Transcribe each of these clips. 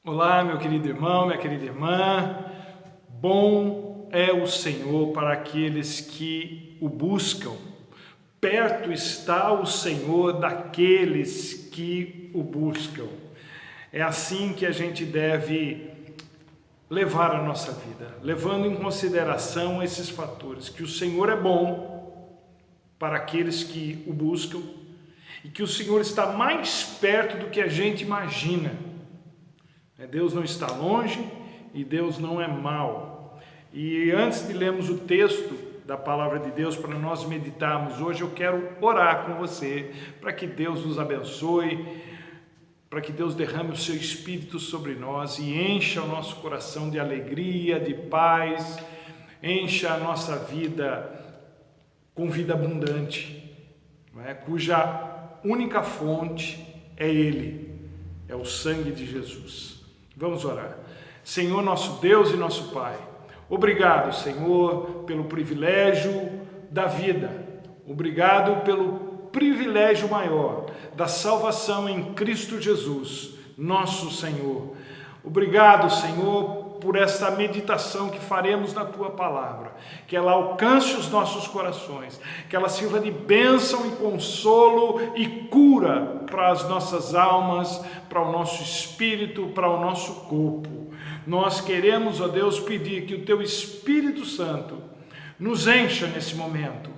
Olá, meu querido irmão, minha querida irmã. Bom é o Senhor para aqueles que o buscam. Perto está o Senhor daqueles que o buscam. É assim que a gente deve levar a nossa vida, levando em consideração esses fatores, que o Senhor é bom para aqueles que o buscam e que o Senhor está mais perto do que a gente imagina. Deus não está longe e Deus não é mau. E antes de lermos o texto da palavra de Deus para nós meditarmos hoje, eu quero orar com você para que Deus nos abençoe, para que Deus derrame o seu Espírito sobre nós e encha o nosso coração de alegria, de paz, encha a nossa vida com vida abundante, cuja única fonte é Ele, é o sangue de Jesus. Vamos orar. Senhor, nosso Deus e nosso Pai, obrigado, Senhor, pelo privilégio da vida. Obrigado pelo privilégio maior da salvação em Cristo Jesus, nosso Senhor. Obrigado, Senhor, por essa meditação que faremos na Tua Palavra, que ela alcance os nossos corações, que ela sirva de bênção e consolo e cura para as nossas almas, para o nosso espírito, para o nosso corpo. Nós queremos, ó Deus, pedir que o Teu Espírito Santo nos encha nesse momento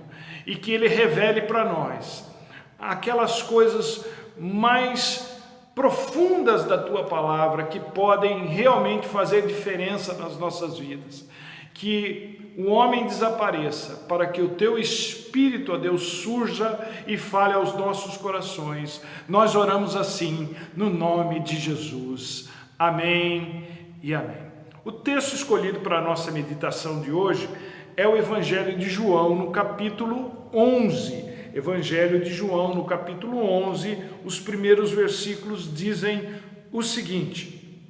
e que Ele revele para nós aquelas coisas mais profundas da Tua Palavra que podem realmente fazer diferença nas nossas vidas. Que o homem desapareça para que o Teu Espírito, ó Deus, surja e fale aos nossos corações. Nós oramos assim, no nome de Jesus. Amém e amém. O texto escolhido para a nossa meditação de hoje é o Evangelho de João, no capítulo 11. Evangelho de João, no capítulo 11, os primeiros versículos dizem o seguinte: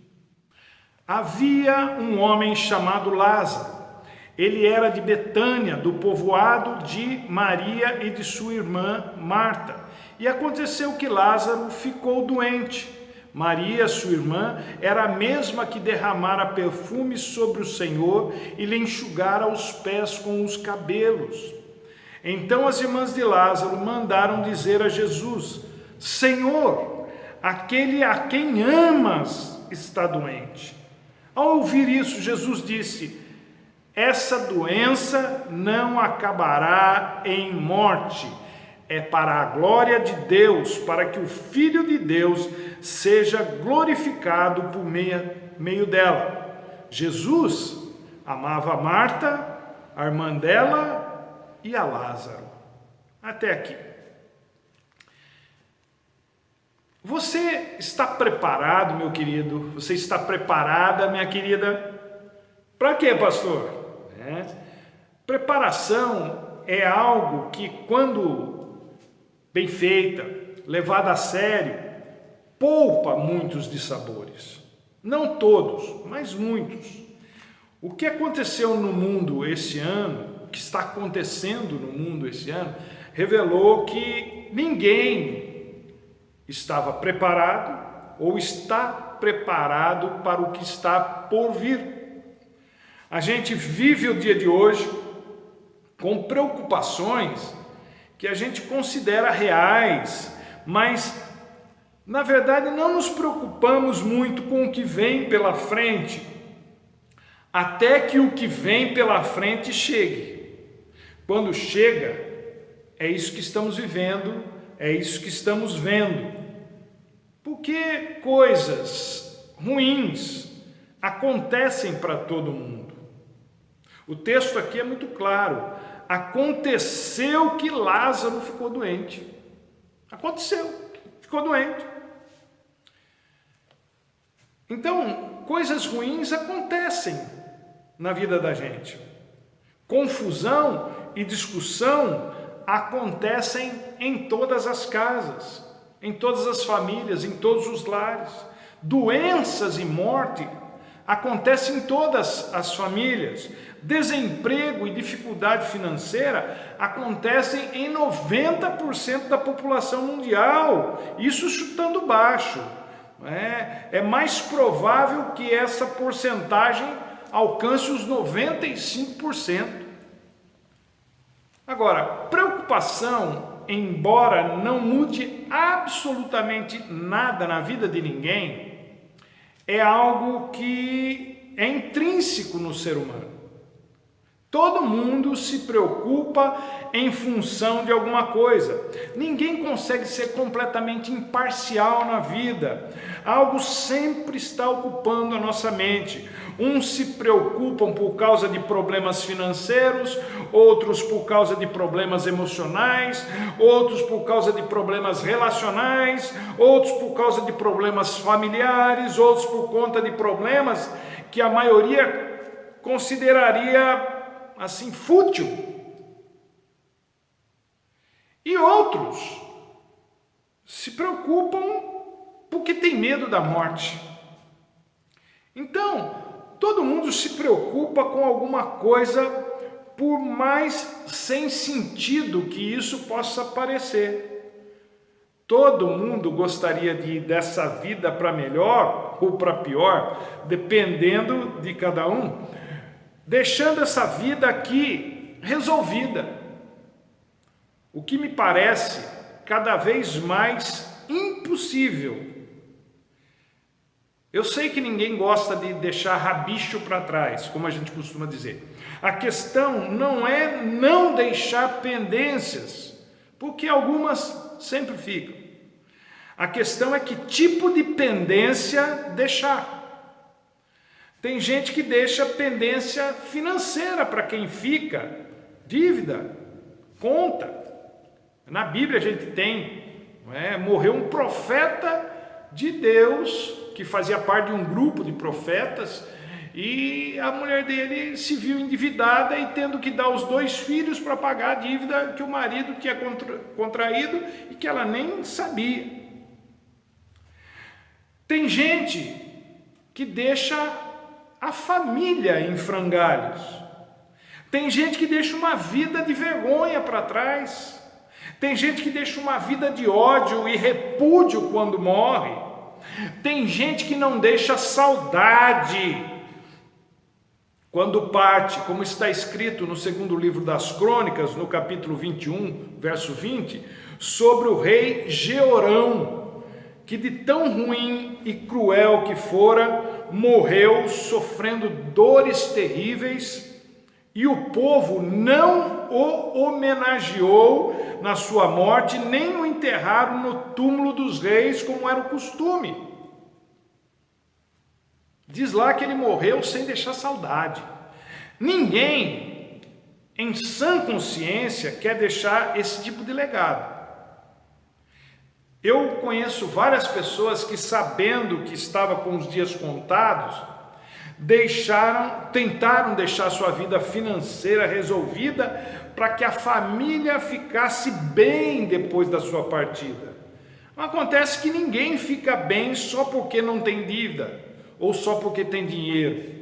havia um homem chamado Lázaro. Ele era de Betânia, do povoado de Maria e de sua irmã Marta. E aconteceu que Lázaro ficou doente. Maria, sua irmã, era a mesma que derramara perfume sobre o Senhor e lhe enxugara os pés com os cabelos. Então as irmãs de Lázaro mandaram dizer a Jesus: Senhor, aquele a quem amas está doente. Ao ouvir isso, Jesus disse: essa doença não acabará em morte. É para a glória de Deus, para que o Filho de Deus seja glorificado por meio dela. Jesus amava a Marta, a irmã dela e a Lázaro. Até aqui. Você está preparado, meu querido? Você está preparada, minha querida? Para quê, pastor? Preparação é algo que, quando bem feita, levada a sério, poupa muitos dissabores. Não todos, mas muitos. O que aconteceu no mundo esse ano, o que está acontecendo no mundo esse ano, revelou que ninguém estava preparado ou está preparado para o que está por vir. A gente vive o dia de hoje com preocupações que a gente considera reais, mas na verdade não nos preocupamos muito com o que vem pela frente, até que o que vem pela frente chegue. Quando chega, é isso que estamos vivendo, é isso que estamos vendo. Porque coisas ruins acontecem para todo mundo. O texto aqui é muito claro. Aconteceu que Lázaro ficou doente. Aconteceu, ficou doente. Então, coisas ruins acontecem na vida da gente. Confusão e discussão acontecem em todas as casas, em todas as famílias, em todos os lares. Doenças e morte acontecem em todas as famílias. Desemprego e dificuldade financeira acontecem em 90% da população mundial, isso chutando baixo. É mais provável que essa porcentagem alcance os 95%. Agora, preocupação, embora não mude absolutamente nada na vida de ninguém, é algo que é intrínseco no ser humano. Todo mundo se preocupa em função de alguma coisa. Ninguém consegue ser completamente imparcial na vida. Algo sempre está ocupando a nossa mente. Uns se preocupam por causa de problemas financeiros, outros por causa de problemas emocionais, outros por causa de problemas relacionais, outros por causa de problemas familiares, outros por conta de problemas que a maioria consideraria assim fútil. E outros se preocupam porque tem medo da morte. Então, todo mundo se preocupa com alguma coisa, por mais sem sentido que isso possa parecer. Todo mundo gostaria de ir dessa vida para melhor ou para pior, dependendo de cada um, deixando essa vida aqui resolvida. O que me parece cada vez mais impossível. Eu sei que ninguém gosta de deixar rabicho para trás, como a gente costuma dizer. A questão não é não deixar pendências, porque algumas sempre ficam. A questão é que tipo de pendência deixar. Tem gente que deixa pendência financeira para quem fica, dívida, conta. Na Bíblia a gente tem, morreu um profeta de Deus, que fazia parte de um grupo de profetas, e a mulher dele se viu endividada e tendo que dar os 2 filhos para pagar a dívida que o marido tinha contraído e que ela nem sabia. Tem gente que deixa a família em frangalhos. Tem gente que deixa uma vida de vergonha para trás. Tem gente que deixa uma vida de ódio e repúdio quando morre. Tem gente que não deixa saudade quando parte, como está escrito no segundo livro das Crônicas, no capítulo 21, verso 20, sobre o rei Jeorão, que de tão ruim e cruel que fora, morreu sofrendo dores terríveis, e o povo não o homenageou na sua morte, nem o enterraram no túmulo dos reis, como era o costume. Diz lá que ele morreu sem deixar saudade. Ninguém, em sã consciência, quer deixar esse tipo de legado. Eu conheço várias pessoas que, sabendo que estava com os dias contados, tentaram deixar sua vida financeira resolvida para que a família ficasse bem depois da sua partida. Acontece que ninguém fica bem só porque não tem dívida ou só porque tem dinheiro.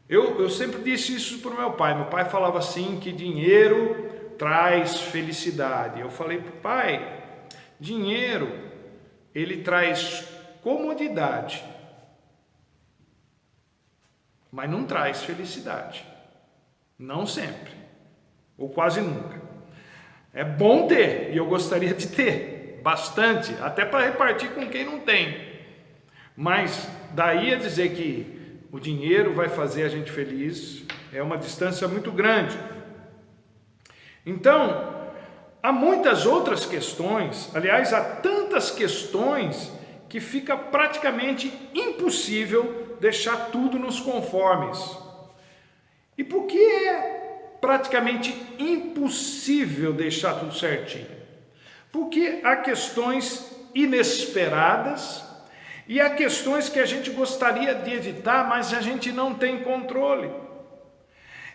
Eu sempre disse isso para o meu pai. Meu pai falava assim que dinheiro traz felicidade. Eu falei para o pai, dinheiro ele traz comodidade, mas não traz felicidade. Não sempre, ou quase nunca. É bom ter, e eu gostaria de ter bastante, até para repartir com quem não tem. Mas daí a dizer que o dinheiro vai fazer a gente feliz, é uma distância muito grande. Então, há muitas outras questões, aliás, há tantas questões que fica praticamente impossível deixar tudo nos conformes. E por que é praticamente impossível deixar tudo certinho? Porque há questões inesperadas e há questões que a gente gostaria de evitar, mas a gente não tem controle.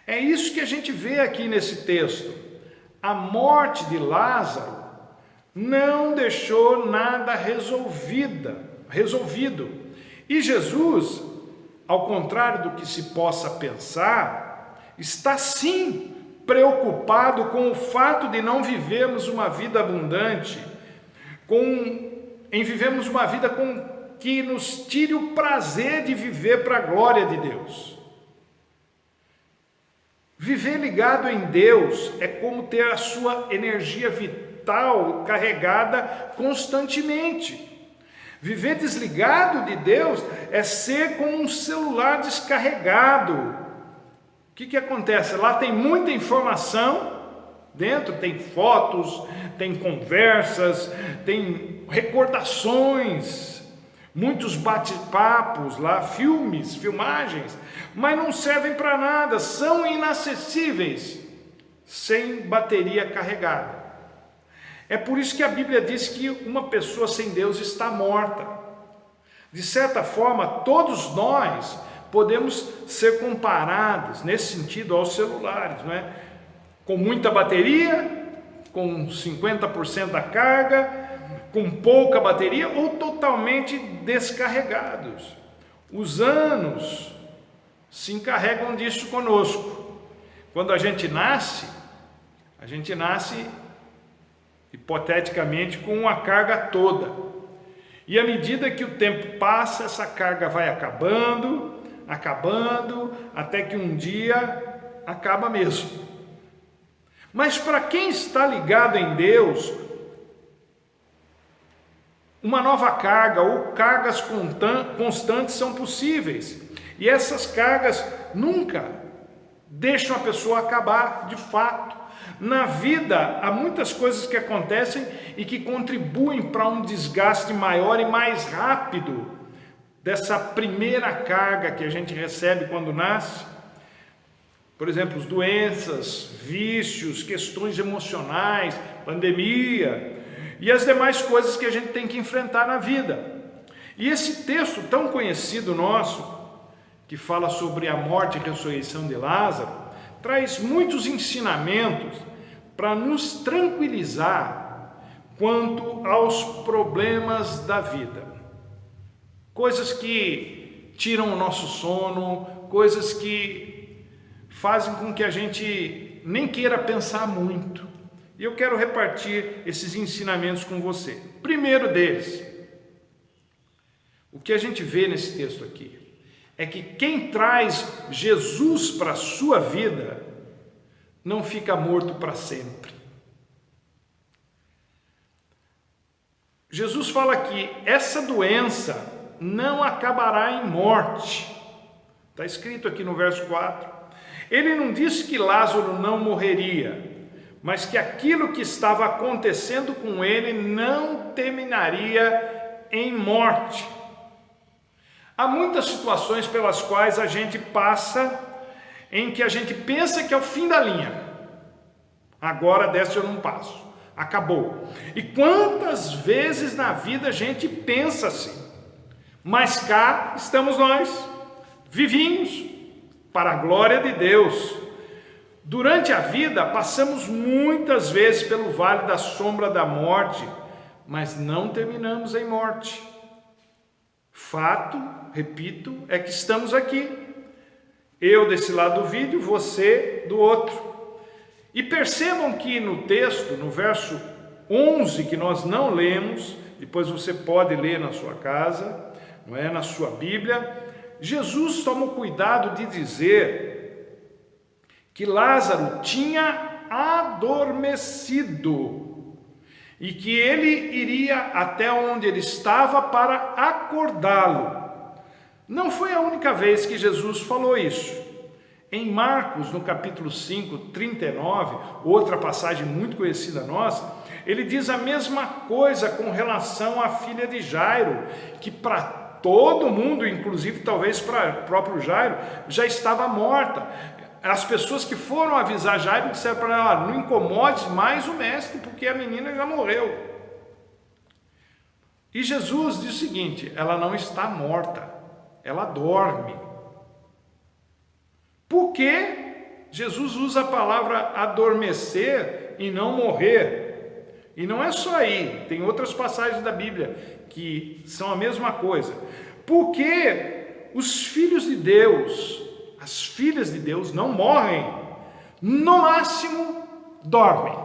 É isso que a gente vê aqui nesse texto. A morte de Lázaro não deixou nada resolvido. E Jesus, ao contrário do que se possa pensar, está sim preocupado com o fato de não vivermos uma vida abundante, em vivermos uma vida com que nos tire o prazer de viver para a glória de Deus. Viver ligado em Deus é como ter a sua energia vital carregada constantemente. Viver desligado de Deus é ser como um celular descarregado. O que acontece? Lá tem muita informação, dentro tem fotos, tem conversas, tem recordações, muitos bate-papos lá, filmes, filmagens, mas não servem para nada, são inacessíveis, sem bateria carregada. É por isso que a Bíblia diz que uma pessoa sem Deus está morta. De certa forma, todos nós podemos ser comparados, nesse sentido, aos celulares, não é? Com muita bateria, com 50% da carga, com pouca bateria ou totalmente descarregados. Os anos se encarregam disso conosco. Quando a gente nasce hipoteticamente com uma carga toda. E à medida que o tempo passa, essa carga vai acabando, até que um dia acaba mesmo. Mas para quem está ligado em Deus, uma nova carga ou cargas constantes são possíveis. E essas cargas nunca deixam a pessoa acabar de fato. Na vida, há muitas coisas que acontecem e que contribuem para um desgaste maior e mais rápido dessa primeira carga que a gente recebe quando nasce. Por exemplo, as doenças, vícios, questões emocionais, pandemia e as demais coisas que a gente tem que enfrentar na vida. E esse texto tão conhecido nosso, que fala sobre a morte e ressurreição de Lázaro, traz muitos ensinamentos para nos tranquilizar quanto aos problemas da vida. Coisas que tiram o nosso sono, coisas que fazem com que a gente nem queira pensar muito. E eu quero repartir esses ensinamentos com você. Primeiro deles, o que a gente vê nesse texto aqui, é que quem traz Jesus para a sua vida não fica morto para sempre. Jesus fala que essa doença não acabará em morte. Está escrito aqui no verso 4. Ele não disse que Lázaro não morreria, mas que aquilo que estava acontecendo com ele não terminaria em morte. Há muitas situações pelas quais a gente passa em que a gente pensa que é o fim da linha. Agora dessa eu não passo. Acabou. E quantas vezes na vida a gente pensa assim? Mas cá estamos nós, vivinhos, para a glória de Deus. Durante a vida passamos muitas vezes pelo vale da sombra da morte, mas não terminamos em morte. Fato, repito, é que estamos aqui. Eu desse lado do vídeo, você do outro. E percebam que no texto, no verso 11, que nós não lemos, depois você pode ler na sua casa, não é, na sua Bíblia, Jesus toma o cuidado de dizer que Lázaro tinha adormecido e que ele iria até onde ele estava para acordá-lo. Não foi a única vez que Jesus falou isso. Em Marcos, no capítulo 5, 39, outra passagem muito conhecida nossa, ele diz a mesma coisa com relação à filha de Jairo, que para todo mundo, inclusive talvez para o próprio Jairo, já estava morta. As pessoas que foram avisar Jairo disseram para ela: não incomode mais o mestre, porque a menina já morreu. E Jesus diz o seguinte: ela não está morta, ela dorme. Por que Jesus usa a palavra adormecer e não morrer? E não é só aí, tem outras passagens da Bíblia que são a mesma coisa. Porque os filhos de Deus, as filhas de Deus não morrem, no máximo dormem.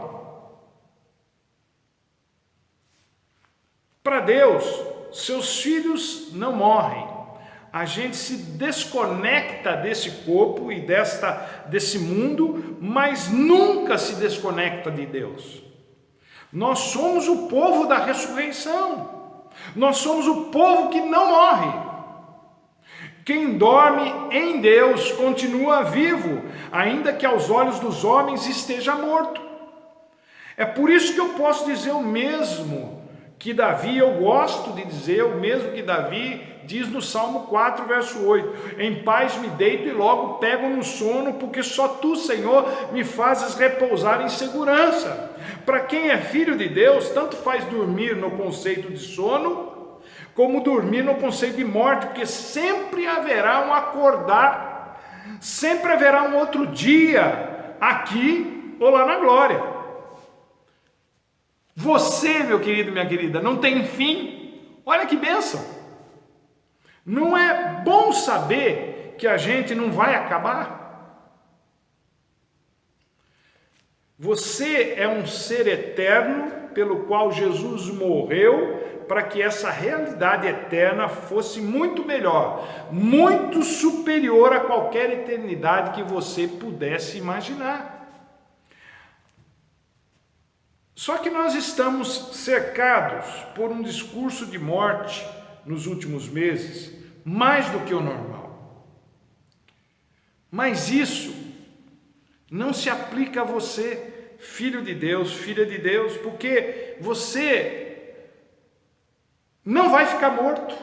Para Deus, seus filhos não morrem. A gente se desconecta desse corpo e desse mundo, mas nunca se desconecta de Deus. Nós somos o povo da ressurreição. Nós somos o povo que não morre. Quem dorme em Deus continua vivo, ainda que aos olhos dos homens esteja morto. É por isso que eu posso dizer o mesmo que Davi, eu gosto de dizer o mesmo que Davi diz no Salmo 4, verso 8: em paz me deito e logo pego no sono, porque só tu, Senhor, me fazes repousar em segurança. Para quem é filho de Deus, tanto faz dormir no conceito de sono, como dormir no conceito de morte, porque sempre haverá um acordar, sempre haverá um outro dia, aqui ou lá na glória. Você, meu querido, minha querida, não tem fim. Olha que bênção. Não é bom saber que a gente não vai acabar? Você é um ser eterno pelo qual Jesus morreu, para que essa realidade eterna fosse muito melhor, muito superior a qualquer eternidade que você pudesse imaginar. Só que nós estamos cercados por um discurso de morte nos últimos meses, mais do que o normal. Mas isso não se aplica a você, filho de Deus, filha de Deus, porque você não vai ficar morto,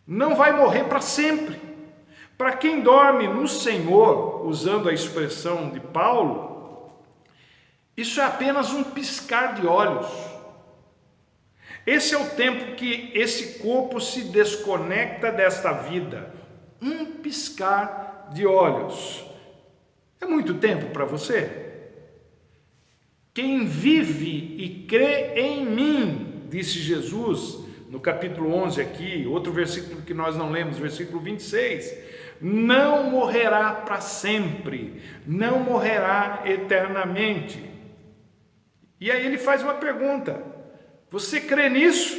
não vai morrer para sempre. Para quem dorme no Senhor, usando a expressão de Paulo, isso é apenas um piscar de olhos. Esse é o tempo que esse corpo se desconecta desta vida, um piscar de olhos. É muito tempo para você? Quem vive e crê em mim, disse Jesus no capítulo 11 aqui, outro versículo que nós não lemos, versículo 26, não morrerá para sempre, não morrerá eternamente. E aí ele faz uma pergunta: você crê nisso?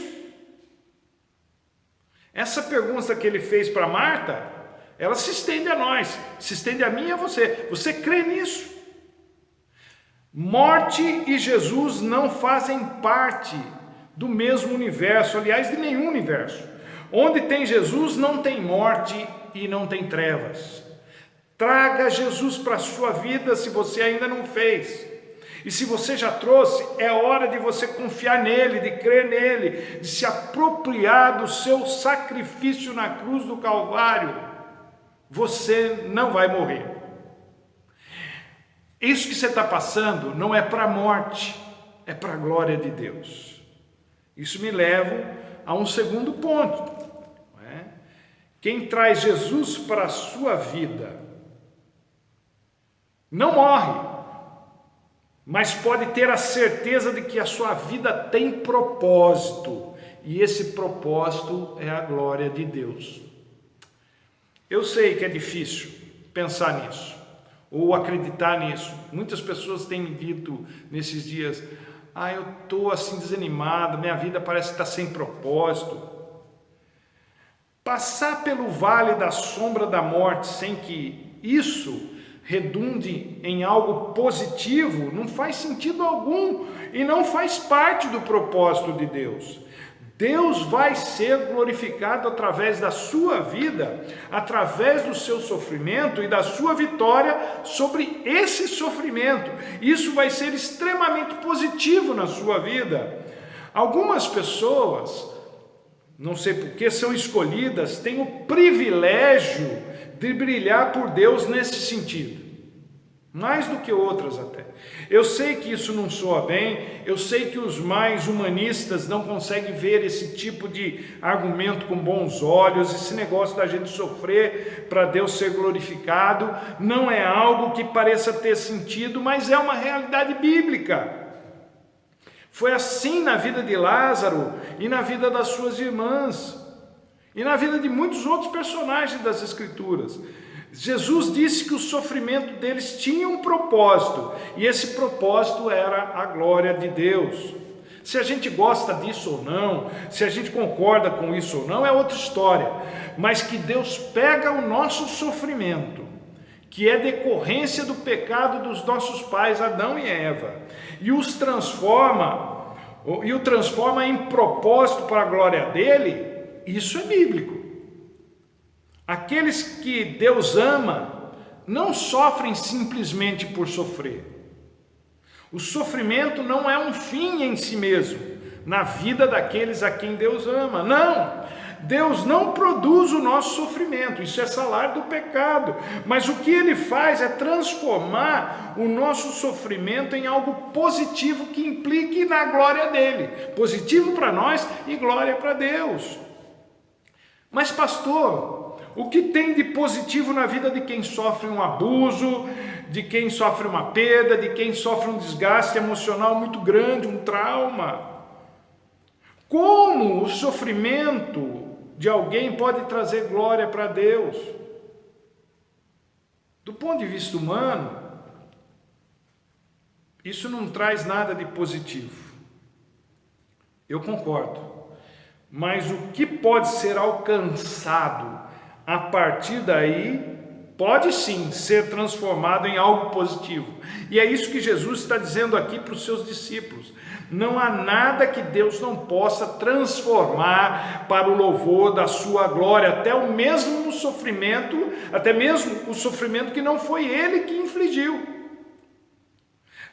Essa pergunta que ele fez para Marta, ela se estende a nós, se estende a mim e a você. Você crê nisso? Morte e Jesus não fazem parte do mesmo universo, aliás, de nenhum universo. Onde tem Jesus não tem morte e não tem trevas. Traga Jesus para a sua vida se você ainda não fez. E se você já trouxe, é hora de você confiar nele, de crer nele, de se apropriar do seu sacrifício na cruz do Calvário. Você não vai morrer. Isso que você está passando não é para a morte, é para a glória de Deus. Isso me leva a um segundo ponto. Quem traz Jesus para a sua vida não morre, mas pode ter a certeza de que a sua vida tem propósito, e esse propósito é a glória de Deus. Eu sei que é difícil pensar nisso, ou acreditar nisso. Muitas pessoas têm me dito nesses dias: eu estou assim desanimado, minha vida parece que está sem propósito. Passar pelo vale da sombra da morte sem que isso redunde em algo positivo não faz sentido algum e não faz parte do propósito de Deus. Deus vai ser glorificado através da sua vida, através do seu sofrimento e da sua vitória sobre esse sofrimento. Isso vai ser extremamente positivo na sua vida. Algumas pessoas, não sei por que, são escolhidas, têm o privilégio de brilhar por Deus nesse sentido, mais do que outras até. Eu sei que isso não soa bem, eu sei que os mais humanistas não conseguem ver esse tipo de argumento com bons olhos, esse negócio da gente sofrer para Deus ser glorificado, não é algo que pareça ter sentido, mas é uma realidade bíblica. Foi assim na vida de Lázaro e na vida das suas irmãs, e na vida de muitos outros personagens das Escrituras. Jesus disse que o sofrimento deles tinha um propósito, e esse propósito era a glória de Deus. Se a gente gosta disso ou não, se a gente concorda com isso ou não, é outra história. Mas que Deus pega o nosso sofrimento, que é decorrência do pecado dos nossos pais, Adão e Eva, e o transforma em propósito para a glória dele, isso é bíblico. Aqueles que Deus ama não sofrem simplesmente por sofrer. O sofrimento não é um fim em si mesmo, na vida daqueles a quem Deus ama. Não! Deus não produz o nosso sofrimento, isso é salário do pecado. Mas o que Ele faz é transformar o nosso sofrimento em algo positivo que implique na glória dEle. Positivo para nós e glória para Deus. Mas pastor, o que tem de positivo na vida de quem sofre um abuso, de quem sofre uma perda, de quem sofre um desgaste emocional muito grande, um trauma? Como o sofrimento de alguém pode trazer glória para Deus? Do ponto de vista humano, isso não traz nada de positivo. Eu concordo. Mas o que pode ser alcançado a partir daí, pode sim ser transformado em algo positivo. E é isso que Jesus está dizendo aqui para os seus discípulos. Não há nada que Deus não possa transformar para o louvor da sua glória, até mesmo o sofrimento que não foi Ele que infligiu.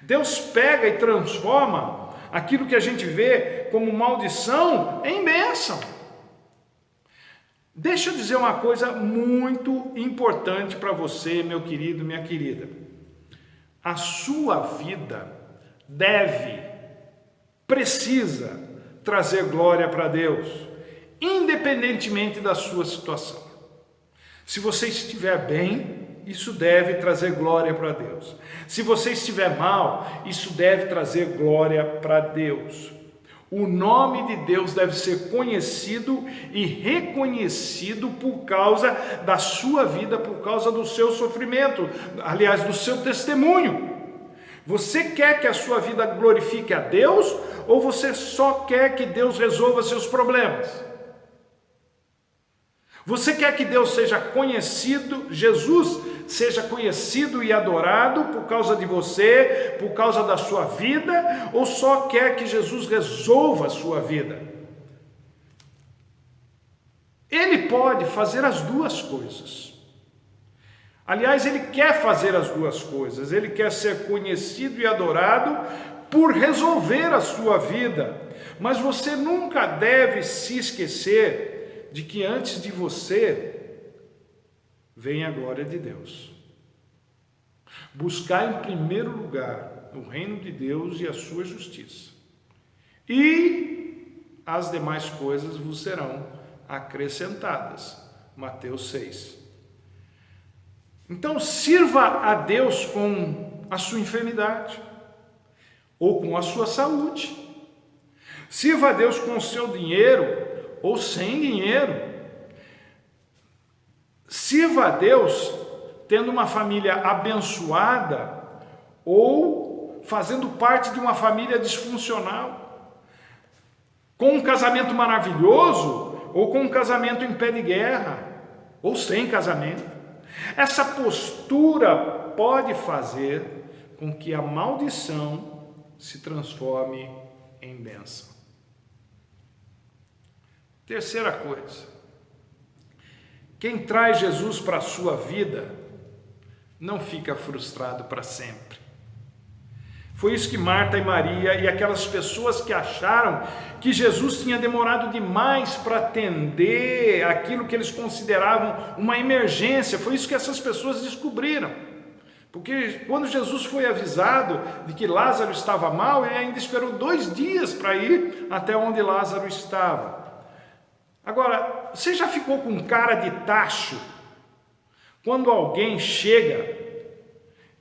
Deus pega e transforma aquilo que a gente vê como maldição em bênção. Deixa eu dizer uma coisa muito importante para você, meu querido, minha querida. A sua vida precisa trazer glória para Deus, independentemente da sua situação. Se você estiver bem, isso deve trazer glória para Deus. Se você estiver mal, isso deve trazer glória para Deus. O nome de Deus deve ser conhecido e reconhecido por causa da sua vida, por causa do seu sofrimento, aliás, do seu testemunho. Você quer que a sua vida glorifique a Deus ou você só quer que Deus resolva seus problemas? Você quer que Deus seja conhecido, Jesus seja conhecido e adorado por causa de você, por causa da sua vida, ou só quer que Jesus resolva a sua vida? Ele pode fazer as duas coisas. Aliás, Ele quer fazer as duas coisas. Ele quer ser conhecido e adorado por resolver a sua vida. Mas você nunca deve se esquecer de que antes de você vem a glória de Deus. Buscar em primeiro lugar o reino de Deus e a sua justiça. E as demais coisas vos serão acrescentadas. Mateus 6. Então sirva a Deus com a sua enfermidade ou com a sua saúde. Sirva a Deus com o seu dinheiro ou sem dinheiro. Sirva a Deus tendo uma família abençoada ou fazendo parte de uma família disfuncional, com um casamento maravilhoso ou com um casamento em pé de guerra ou sem casamento. Essa postura pode fazer com que a maldição se transforme em bênção. Terceira coisa, quem traz Jesus para a sua vida não fica frustrado para sempre. Foi isso que Marta e Maria e aquelas pessoas que acharam que Jesus tinha demorado demais para atender aquilo que eles consideravam uma emergência, foi isso que essas pessoas descobriram. Porque quando Jesus foi avisado de que Lázaro estava mal, ele ainda esperou 2 dias para ir até onde Lázaro estava. Agora, você já ficou com cara de tacho quando alguém chega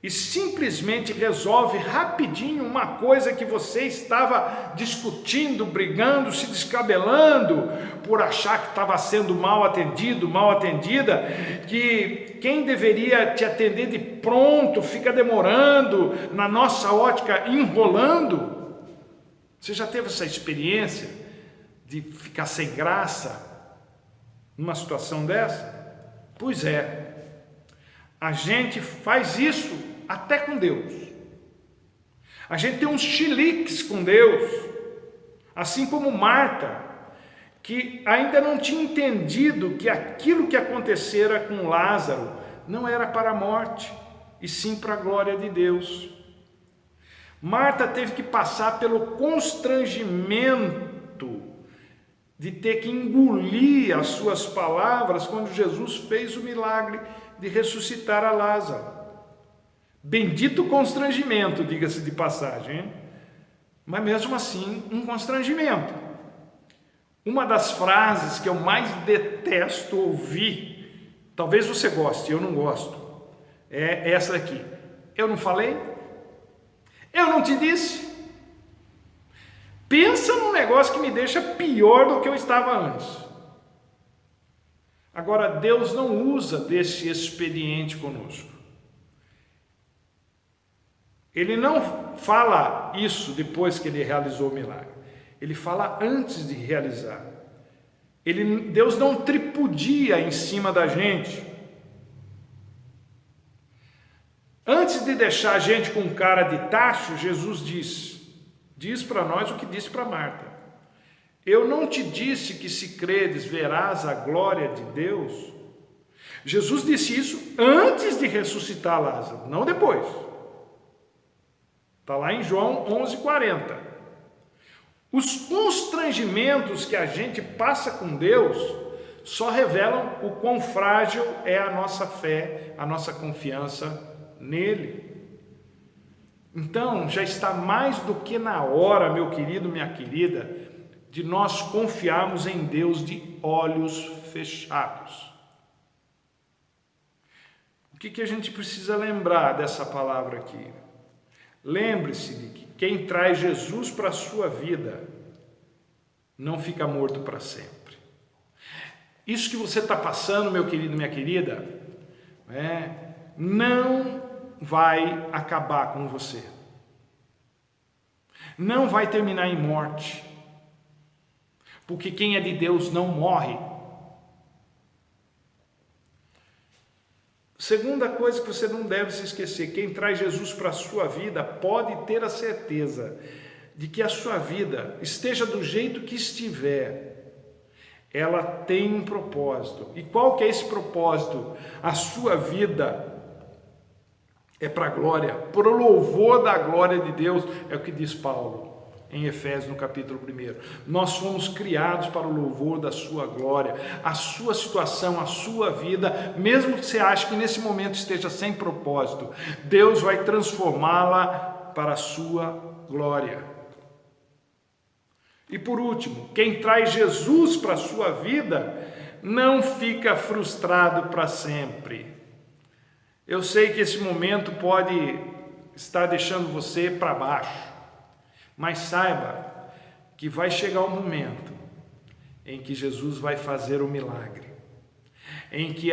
e simplesmente resolve rapidinho uma coisa que você estava discutindo, brigando, se descabelando por achar que estava sendo mal atendido, mal atendida, que quem deveria te atender de pronto fica demorando, na nossa ótica enrolando? Você já teve essa experiência de ficar sem graça numa situação dessa? Pois é, a gente faz isso até com Deus. A gente tem uns chiliques com Deus, assim como Marta, que ainda não tinha entendido que aquilo que acontecera com Lázaro não era para a morte, e sim para a glória de Deus. Marta teve que passar pelo constrangimento de ter que engolir as suas palavras quando Jesus fez o milagre de ressuscitar a Lázaro. Bendito constrangimento, diga-se de passagem, hein? Mas mesmo assim, um constrangimento. Uma das frases que eu mais detesto ouvir, talvez você goste, eu não gosto, é essa aqui: eu não falei? Eu não te disse? Pensa num negócio que me deixa pior do que eu estava antes. Agora, Deus não usa desse expediente conosco. Ele não fala isso depois que ele realizou o milagre. Ele fala antes de realizar. Deus não tripudia em cima da gente. Antes de deixar a gente com cara de tacho, Jesus diz para nós o que disse para Marta: eu não te disse que se creres verás a glória de Deus? Jesus disse isso antes de ressuscitar Lázaro, não depois. Está lá em João 11:40. Os constrangimentos que a gente passa com Deus só revelam o quão frágil é a nossa fé, a nossa confiança nele. Então, já está mais do que na hora, meu querido, minha querida, de nós confiarmos em Deus de olhos fechados. O que a gente precisa lembrar dessa palavra aqui? Lembre-se de que quem traz Jesus para a sua vida não fica morto para sempre. Isso que você está passando, meu querido, minha querida, não vai acabar com você. Não vai terminar em morte. Porque quem é de Deus não morre. Segunda coisa que você não deve se esquecer: quem traz Jesus para a sua vida pode ter a certeza de que a sua vida, esteja do jeito que estiver, ela tem um propósito. E qual que é esse propósito? A sua vida é para a glória, para o louvor da glória de Deus, é o que diz Paulo em Efésios, no capítulo 1. Nós fomos criados para o louvor da sua glória. A sua situação, a sua vida, mesmo que você ache que nesse momento esteja sem propósito, Deus vai transformá-la para a sua glória. E por último, quem traz Jesus para a sua vida não fica frustrado para sempre. Eu sei que esse momento pode estar deixando você para baixo, mas saiba que vai chegar um momento em que Jesus vai fazer o milagre, em que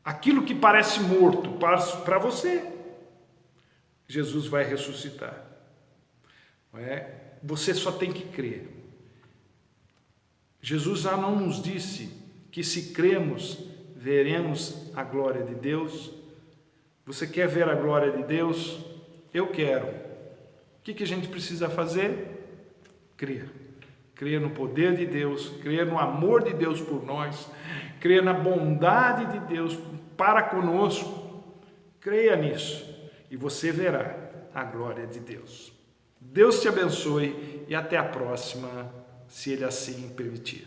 aquilo que parece morto para você, Jesus vai ressuscitar. Você só tem que crer. Jesus já não nos disse que se cremos, veremos a glória de Deus? Você quer ver a glória de Deus? Eu quero. O que a gente precisa fazer? Crer. Crer no poder de Deus, crer no amor de Deus por nós, crer na bondade de Deus para conosco. Creia nisso e você verá a glória de Deus. Deus te abençoe e até a próxima, se Ele assim permitir.